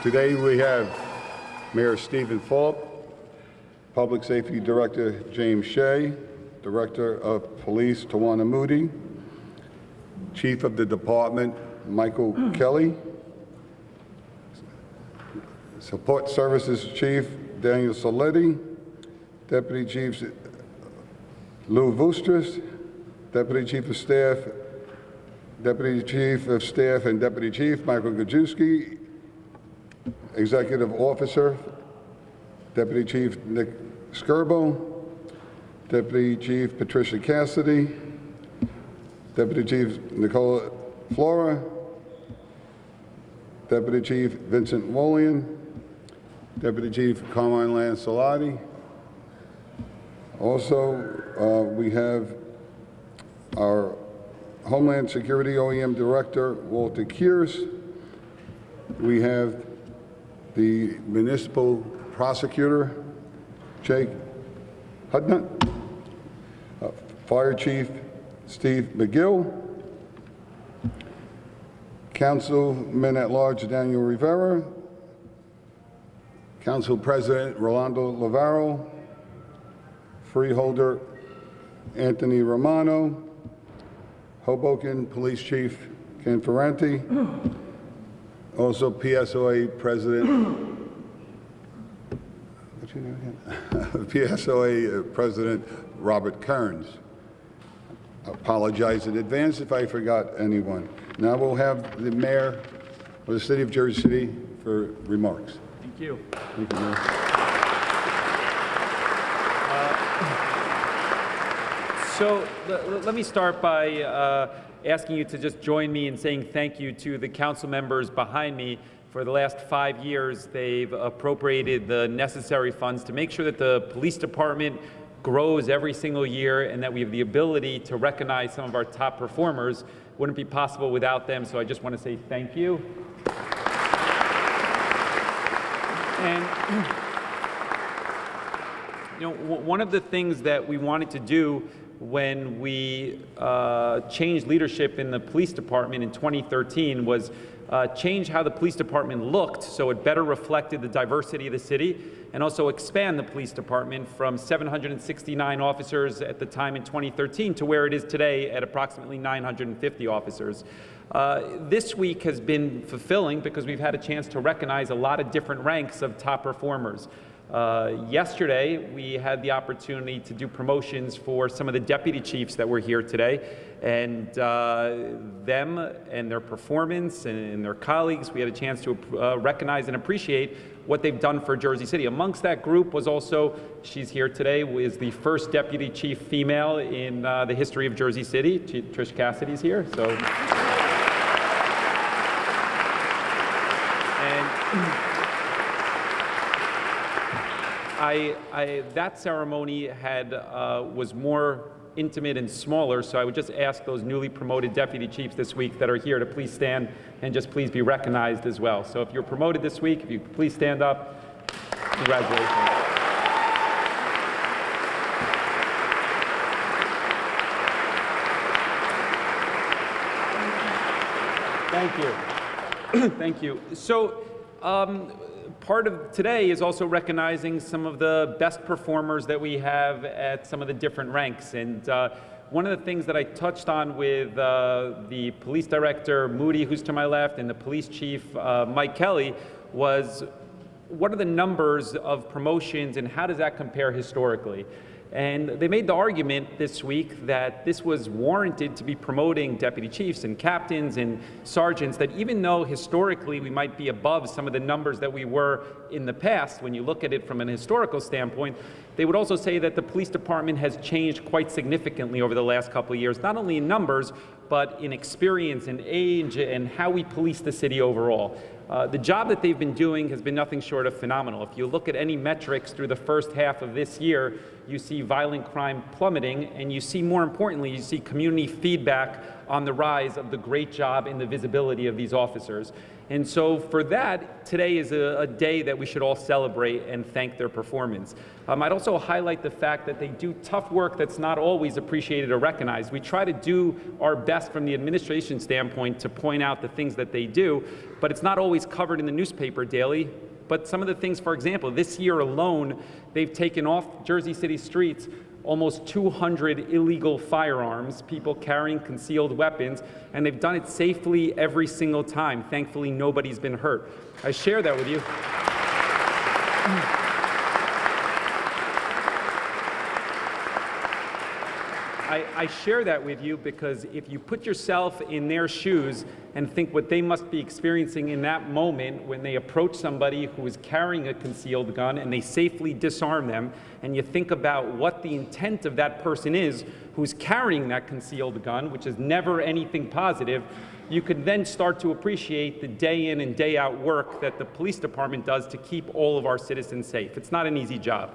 Today we have Mayor Stephen Fulop, Public Safety Director James Shea, Director of Police Tawana Moody, Chief of the Department Michael Kelley, Support Services Chief Daniel Soletti, Deputy Chiefs Lou Vustris, Deputy Chief of Staff and Deputy Chief Michael Gajewski, Executive Officer Deputy Chief Nick Skirbo, Deputy Chief Patricia Cassidy, Deputy Chief Nicola Flora, Deputy Chief Vincent Wolian, Deputy Chief Carmine Lancellotti. Also, we have our Homeland Security OEM Director, Walter Kears. We have the Municipal Prosecutor, Jake Hudnut, Fire Chief Steve McGill, Councilman at Large Daniel Rivera, Council President Rolando Lavaro, Freeholder Anthony Romano, Hoboken Police Chief Ken Ferranti, also PSOA President, what's your name again? PSOA President Robert Kearns. I apologize in advance if I forgot anyone. Now we'll have the Mayor of the City of Jersey City for remarks. Thank you. Thank you, Mayor. So let me start by asking you to just join me in saying thank you to the council members behind me. For the last 5 years, they've appropriated the necessary funds to make sure that the police department grows every single year and that we have the ability to recognize some of our top performers. Wouldn't be possible without them, so I just want to say thank you. And you know, one of the things that we wanted to do when we changed leadership in the police department in 2013 was change how the police department looked so it better reflected the diversity of the city, and also expand the police department from 769 officers at the time in 2013 to where it is today at approximately 950 officers. This week has been fulfilling because we've had a chance to recognize a lot of different ranks of top performers. Yesterday, we had the opportunity to do promotions for some of the deputy chiefs that were here today, and them and their performance and their colleagues, we had a chance to recognize and appreciate what they've done for Jersey City. Amongst that group was also, she's here today, is the first deputy chief female in the history of Jersey City. Trish Cassidy's here. So. That ceremony was more intimate and smaller, so I would just ask those newly promoted deputy chiefs this week that are here to please stand and just please be recognized as well. So if you're promoted this week, if you could please stand up, congratulations. Thank you. Thank you. So, part of today is also recognizing some of the best performers that we have at some of the different ranks. And one of the things that I touched on with the police director, Moody, who's to my left, and the police chief, Mike Kelley, was what are the numbers of promotions and how does that compare historically? And they made the argument this week that this was warranted to be promoting deputy chiefs and captains and sergeants, that even though historically we might be above some of the numbers that we were in the past, when you look at it from an historical standpoint, they would also say that the police department has changed quite significantly over the last couple of years, not only in numbers, but in experience and age and how we police the city overall. The job that they've been doing has been nothing short of phenomenal. If you look at any metrics through the first half of this year, you see violent crime plummeting, and you see, more importantly, you see community feedback on the rise of the great job and the visibility of these officers. And so for that, today is a day that we should all celebrate and thank their performance. I'd also highlight the fact that they do tough work that's not always appreciated or recognized. We try to do our best from the administration standpoint to point out the things that they do, but it's not always covered in the newspaper daily. But some of the things, for example, this year alone, they've taken off Jersey City streets almost 200 illegal firearms, people carrying concealed weapons, and they've done it safely every single time. Thankfully, nobody's been hurt. I share that with you. I share that with you because if you put yourself in their shoes and think what they must be experiencing in that moment when they approach somebody who is carrying a concealed gun and they safely disarm them, and you think about what the intent of that person is who's carrying that concealed gun, which is never anything positive, you could then start to appreciate the day in and day out work that the police department does to keep all of our citizens safe. It's not an easy job.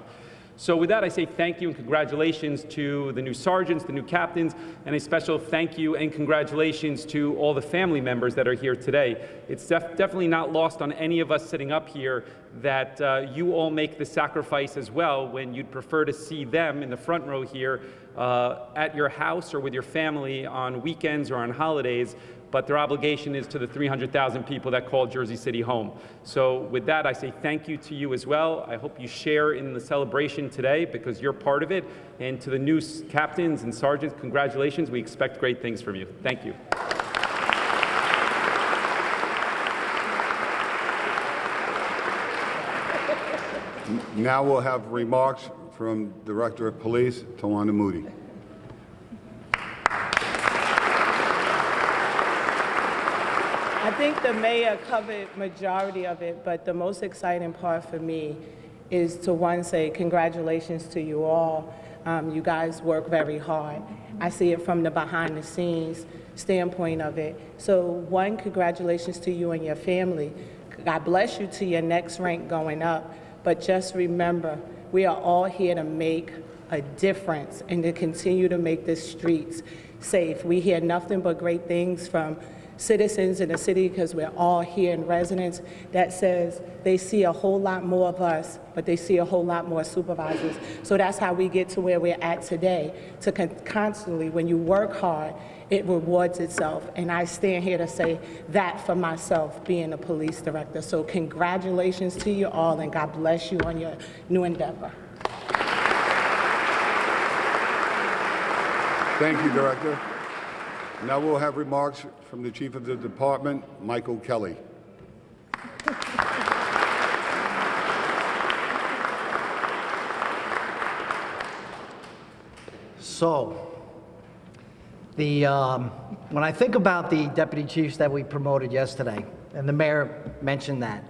So with that, I say thank you and congratulations to the new sergeants, the new captains, and a special thank you and congratulations to all the family members that are here today. It's definitely not lost on any of us sitting up here that you all make the sacrifice as well when you'd prefer to see them in the front row here at your house or with your family on weekends or on holidays, but their obligation is to the 300,000 people that call Jersey City home. So with that, I say thank you to you as well. I hope you share in the celebration today because you're part of it. And to the new captains and sergeants, congratulations. We expect great things from you. Thank you. Now we'll have remarks from Director of Police, Tawana Moody. I think the mayor covered majority of it, but the most exciting part for me is to one say congratulations to you all. You guys work very hard. I see it from the behind the scenes standpoint of it. So one, congratulations to you and your family. God bless you to your next rank going up. But just remember, we are all here to make a difference and to continue to make the streets safe. We hear nothing but great things from citizens in the city because we're all here in residence that says they see a whole lot more of us, but they see a whole lot more supervisors. So that's how we get to where we're at today, to constantly, when you work hard, it rewards itself. And I stand here to say that for myself, being a police director. So congratulations to you all, and God bless you on your new endeavor. Thank you, Director. Now we'll have remarks from the Chief of the Department, Michael Kelley. So, when I think about the deputy chiefs that we promoted yesterday, and the mayor mentioned that,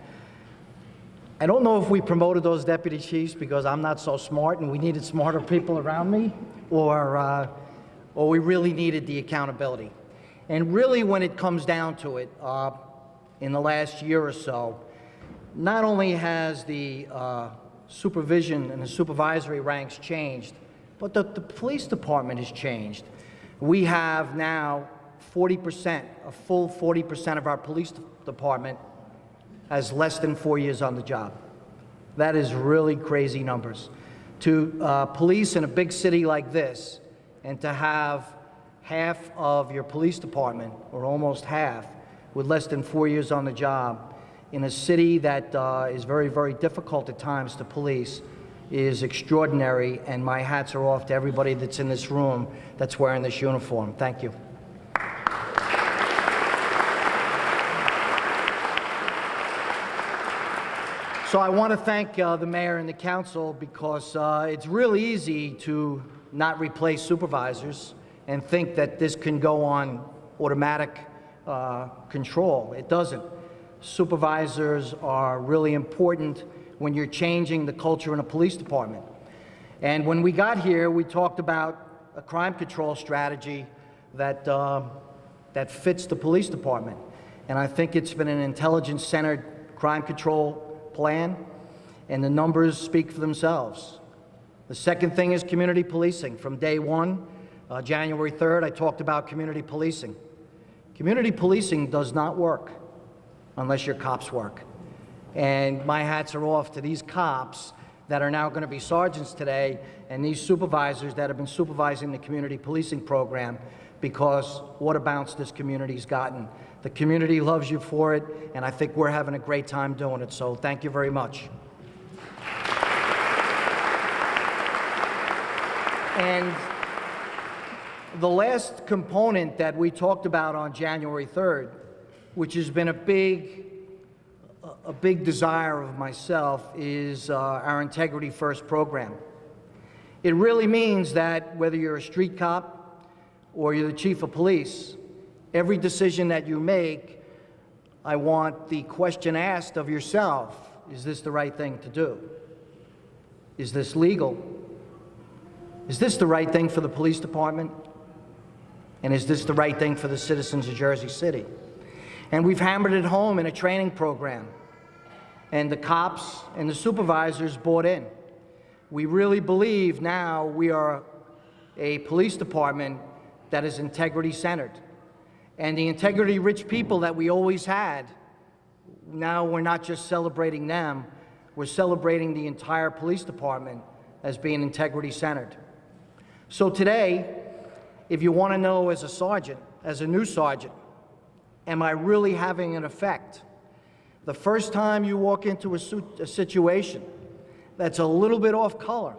I don't know if we promoted those deputy chiefs because I'm not so smart and we needed smarter people around me, or we really needed the accountability. And really, when it comes down to it, in the last year or so, not only has the supervision and the supervisory ranks changed, but the police department has changed. We have now 40%, a full 40% of our police department has less than 4 years on the job. That is really crazy numbers. To police in a big city like this, and to have half of your police department, or almost half, with less than 4 years on the job, in a city that is very, very difficult at times to police, is extraordinary, and my hats are off to everybody that's in this room that's wearing this uniform. Thank you. So I want to thank the mayor and the council because it's really easy to not replace supervisors and think that this can go on automatic control. It doesn't. Supervisors are really important when you're changing the culture in a police department. And when we got here, we talked about a crime control strategy that, that fits the police department. And I think it's been an intelligence-centered crime control plan, and the numbers speak for themselves. The second thing is community policing. From day one, January 3rd, I talked about community policing. Community policing does not work. unless your cops work. And my hats are off to these cops that are now going to be sergeants today, and these supervisors that have been supervising the community policing program, because what a bounce this community's gotten. The community loves you for it, and I think we're having a great time doing it, so thank you very much. And the last component that we talked about on January 3rd, which has been a big desire of myself, is our Integrity First program. It really means that whether you're a street cop or you're the chief of police, every decision that you make, I want the question asked of yourself, is this the right thing to do? Is this legal? Is this the right thing for the police department? And is this the right thing for the citizens of Jersey City? And we've hammered it home in a training program. And the cops and the supervisors bought in. We really believe now we are a police department that is integrity-centered. And the integrity-rich people that we always had, now we're not just celebrating them, we're celebrating the entire police department as being integrity-centered. So today, if you want to know as a sergeant, as a new sergeant, am I really having an effect? The first time you walk into a situation that's a little bit off color,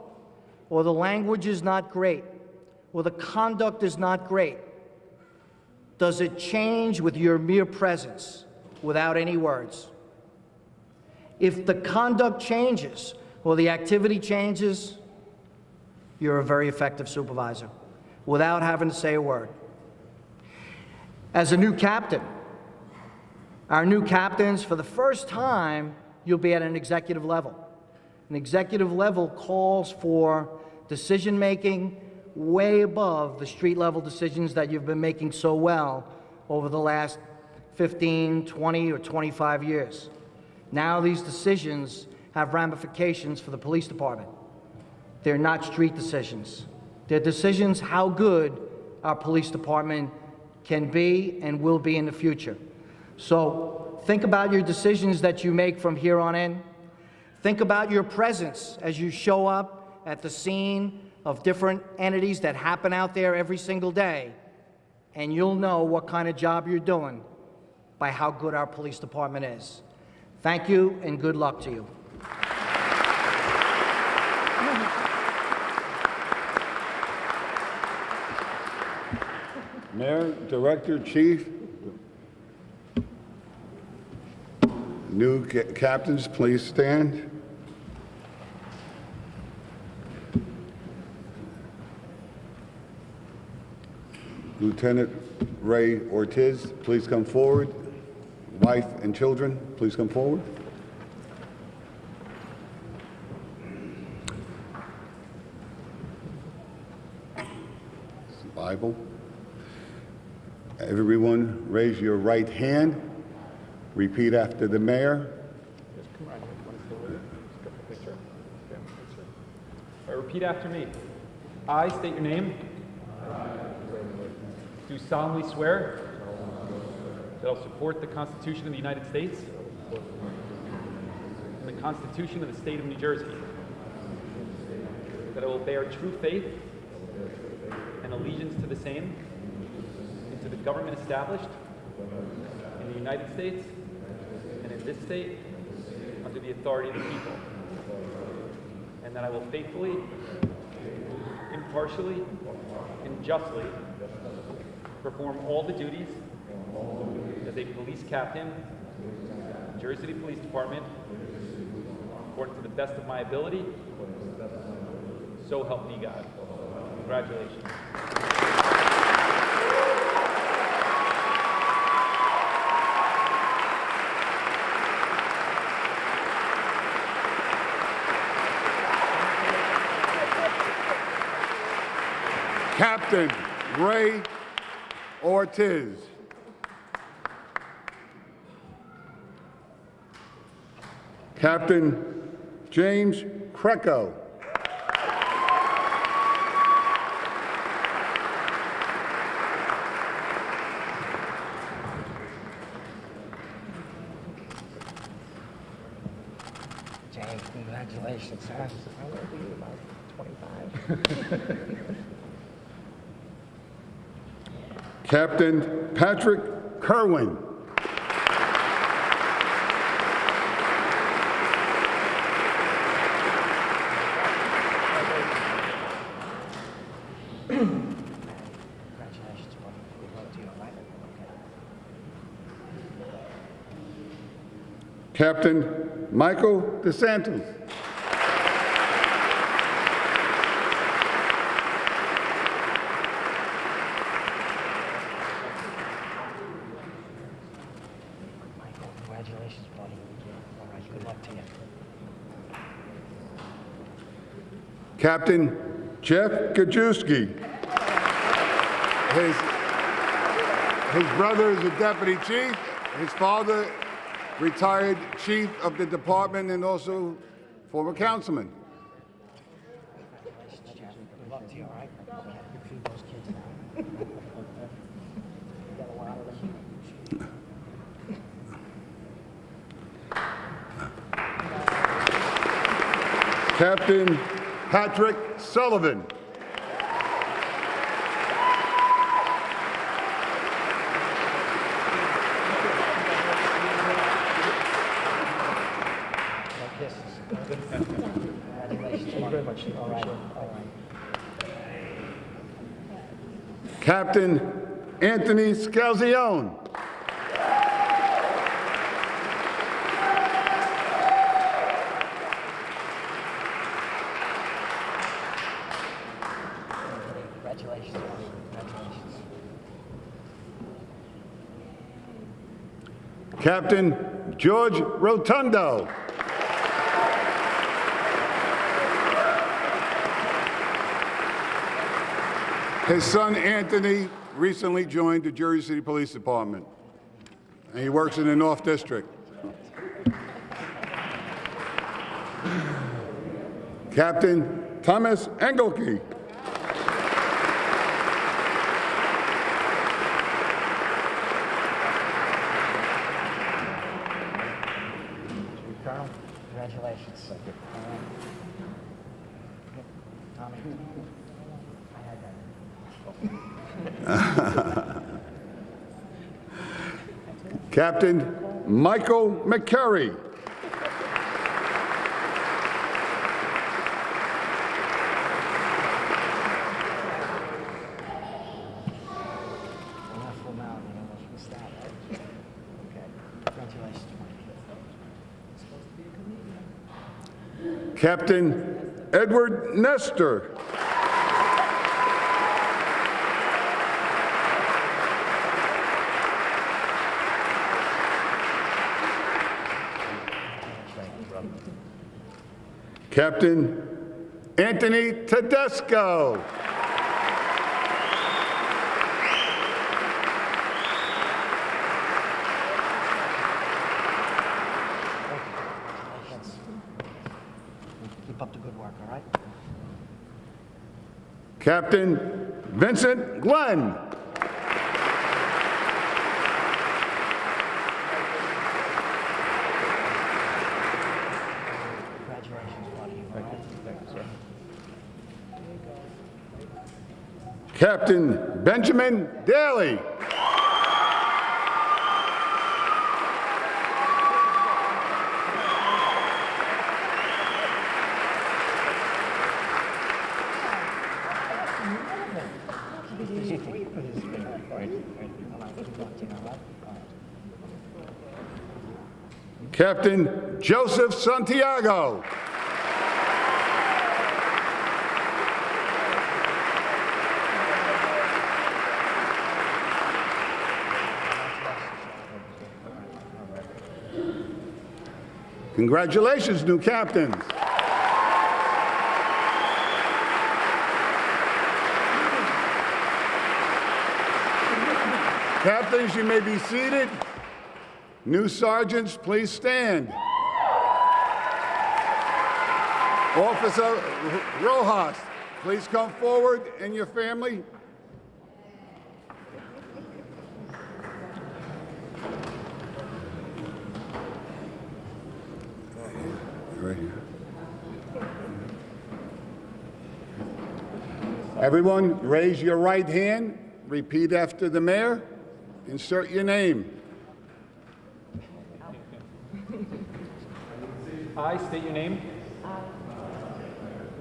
or the language is not great, or the conduct is not great, does it change with your mere presence without any words? If the conduct changes or the activity changes, you're a very effective supervisor without having to say a word. As a new captain, our new captains, for the first time, you'll be at an executive level. An executive level calls for decision-making way above the street-level decisions that you've been making so well over the last 15, 20, or 25 years. Now these decisions have ramifications for the police department. They're not street decisions. They're decisions how good our police department can be and will be in the future. So think about your decisions that you make from here on in. Think about your presence as you show up at the scene of different entities that happen out there every single day, and you'll know what kind of job you're doing by how good our police department is. Thank you, and good luck to you. Mayor, Director, Chief, new captains, please stand. Lieutenant Ray Ortiz, please come forward. Wife and children, please come forward. Bible. Everyone, raise your right hand. Repeat after the mayor. All right, repeat after me. I state your name. Do solemnly swear that I will support the Constitution of the United States and the Constitution of the State of New Jersey, that I will bear true faith and allegiance to the same and to the government established in the United States and in this state under the authority of the people, and that I will faithfully, impartially, and justly perform all the duties as a police captain in the Jersey City Police Department according to the best of my ability. So help me God. Congratulations. Captain Ray Ortiz. Captain James Kreco. Captain Patrick Kerwin. Congratulations, buddy. Good luck to you, all right? Okay. Captain Michael DeSantis. Michael, congratulations, buddy. All right, good luck to you. Captain Jeff Gajewski. His brother is a deputy chief. His father, retired chief of the department and also former councilman. Congratulations, Jeff. Good luck to you, all right? Okay, you feed those kids now. You got a lot of them. Captain Patrick Sullivan. No kisses. Congratulations. Thank you very much. All right, all right. Captain Anthony Scalzione. Congratulations, buddy. Congratulations. Captain George Rotundo. His son Anthony recently joined the Jersey City Police Department, and he works in the North District. Captain Thomas Engelke. Colonel, congratulations. Tommy. I had that. Captain Michael McCurry. We're not full now, you know, we start, right? Okay. Congratulations, Mike. Captain Edward Nestor. Captain Anthony Tedesco. Congratulations. Keep up the good work, all right? Captain Vincent Glenn. Congratulations, buddy. All right? Thank you, sir. Captain Benjamin Daly. Captain Joseph Santiago. Congratulations, new captains. Captains, you may be seated. New sergeants, please stand. Officer Rojas, please come forward and your family. Right here. Everyone, raise your right hand. Repeat after the mayor. Insert your name. I state your name.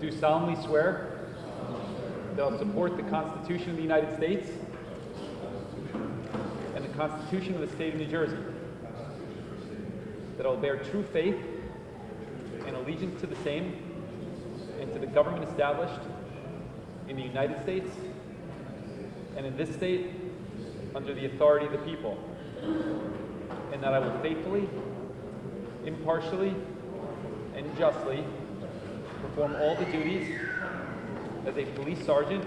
Do solemnly swear that I will support the Constitution of the United States and the Constitution of the State of New Jersey. That I will bear true faith and allegiance to the same and to the government established in the United States and in this state under the authority of the people. And that I will faithfully, impartially, and justly perform all the duties as a police sergeant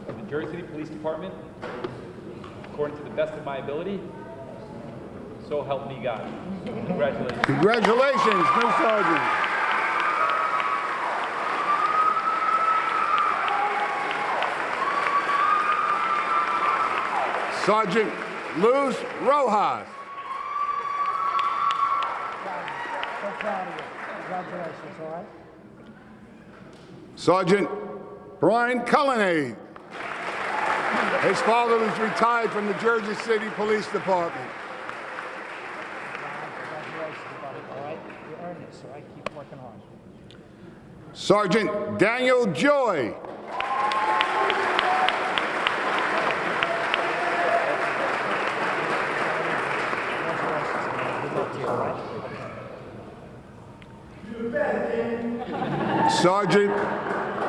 of the Jersey City Police Department according to the best of my ability. So help me God. Congratulations. Congratulations, new sergeant. Sergeant Luz Rojas. So proud of you. Congratulations, all right? Sergeant Brian Cullinane. His father was retired from the Jersey City Police Department. Congratulations, buddy, all right? You earned this, all right? Keep working hard. Sergeant Daniel Joy. Congratulations, man. Good luck to you, all right? Sergeant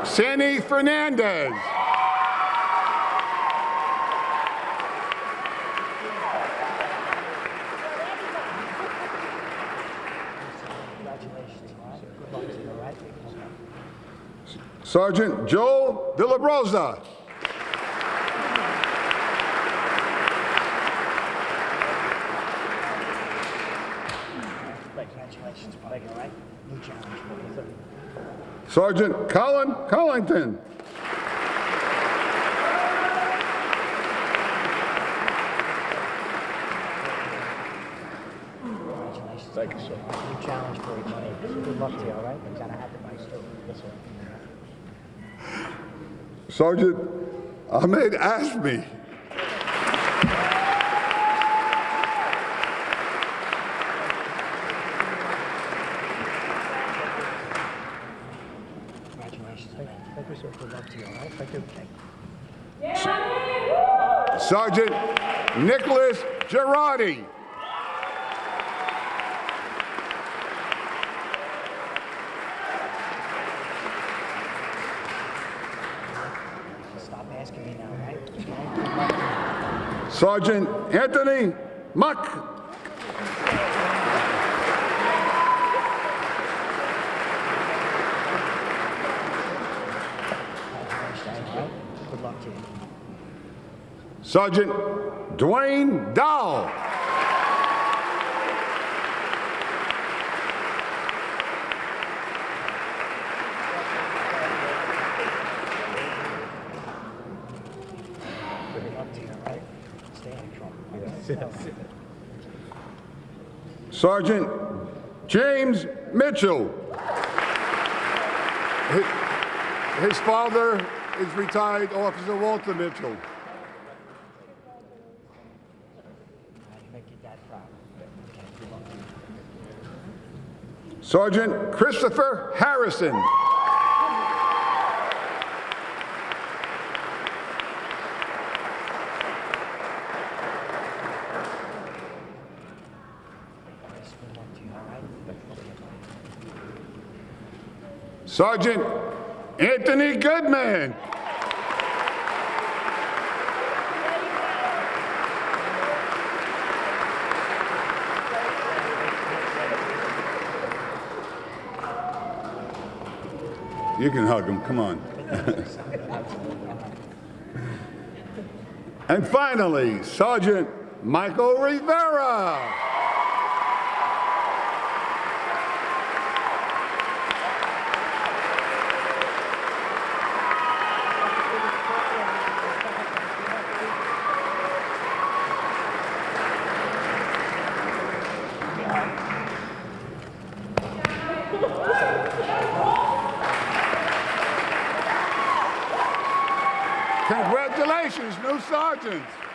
Sandy Fernandez. Congratulations, all right? Good luck to you, all right? Sergeant Joel De La Rosa. Congratulations, buddy, all right? New challenge. Sergeant Colin Collington. Congratulations. Thank you, sir. New challenge for you, buddy. Good luck to you, all right? You gotta have the nice too. Yes, sir. Sergeant Ahmed Ashby. Congratulations, man. Thank you, sir. Good luck to you, all right? Thank you. Sergeant Nicholas Girardi. Stop asking me now, right? Good luck to you. Sergeant Anthony Muck. Congratulations, all right? Good luck to you. Sergeant Dwayne Dahl. Good luck to you, all right? Stay out of trouble. Sergeant James Mitchell. His father is retired Officer Walter Mitchell. You make your dad proud. Okay, good luck to you. Sergeant Christopher Harrison. Good luck to you, all right? Sergeant Anthony Goodman. You can hug him, come on. And finally, Sergeant Michael Rivera. Congratulations, new sergeants.